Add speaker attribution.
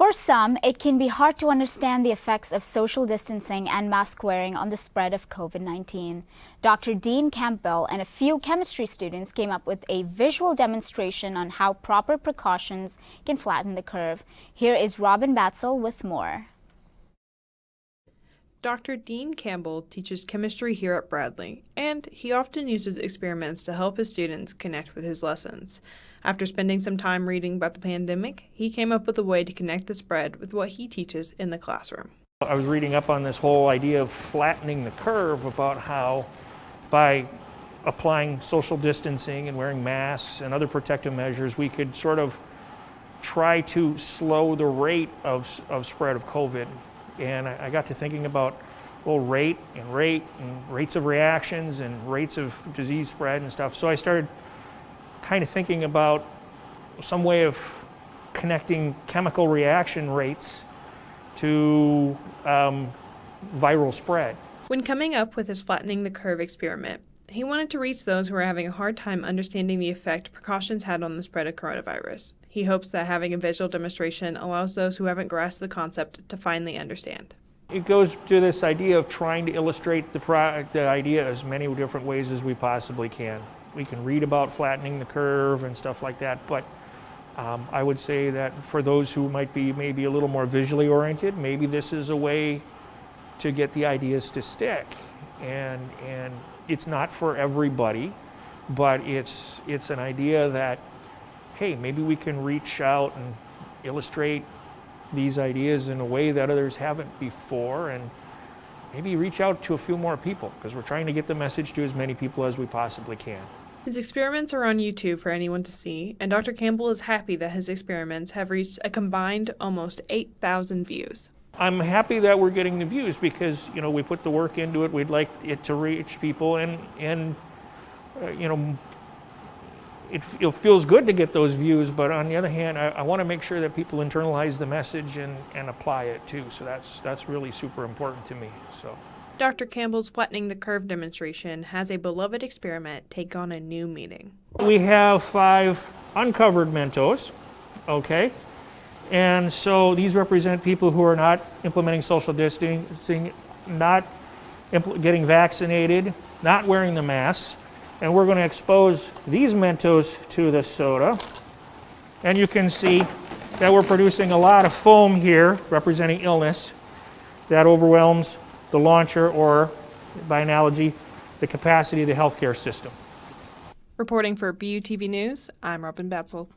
Speaker 1: For some, it can be hard to understand the effects of social distancing and mask wearing on the spread of COVID-19. Dr. Dean Campbell and a few chemistry students came up with a visual demonstration on how proper precautions can flatten the curve. Here is Robin Batzel with more.
Speaker 2: Dr. Dean Campbell teaches chemistry here at Bradley, and he often uses experiments to help his students connect with his lessons. After spending some time reading about the pandemic, he came up with a way to connect the spread with what he teaches in the classroom.
Speaker 3: I was reading up on this whole idea of flattening the curve, about how by applying social distancing and wearing masks and other protective measures, we could sort of try to slow the rate of spread of COVID. And I got to thinking about, well, rates of reactions and rates of disease spread and stuff. So I started kind of thinking about some way of connecting chemical reaction rates to viral spread.
Speaker 2: When coming up with his flattening the curve experiment, he wanted to reach those who are having a hard time understanding the effect precautions had on the spread of coronavirus. He hopes that having a visual demonstration allows those who haven't grasped the concept to finally understand.
Speaker 3: It goes to this idea of trying to illustrate the idea as many different ways as we possibly can. We can read about flattening the curve and stuff like that, but I would say that for those who might be maybe a little more visually oriented, maybe this is a way to get the ideas to stick. And it's not for everybody, but it's an idea that, hey, maybe we can reach out and illustrate these ideas in a way that others haven't before, and maybe reach out to a few more people, because we're trying to get the message to as many people as we possibly can.
Speaker 2: His experiments are on YouTube for anyone to see, and Dr. Campbell is happy that his experiments have reached a combined almost 8,000 views.
Speaker 3: I'm happy that we're getting the views because, we put the work into it. We'd like it to reach people, and it feels good to get those views, but on the other hand, I want to make sure that people internalize the message and apply it too. So that's really super important to me. So
Speaker 2: Dr. Campbell's flattening the curve demonstration has a beloved experiment take on a new meaning.
Speaker 3: We have 5 uncovered Mentos, okay? And so these represent people who are not implementing social distancing, not getting vaccinated, not wearing the masks. And we're going to expose these Mentos to the soda. And you can see that we're producing a lot of foam here, representing illness, that overwhelms the launcher, or, by analogy, the capacity of the healthcare system.
Speaker 2: Reporting for BUTV News, I'm Robin Batzel.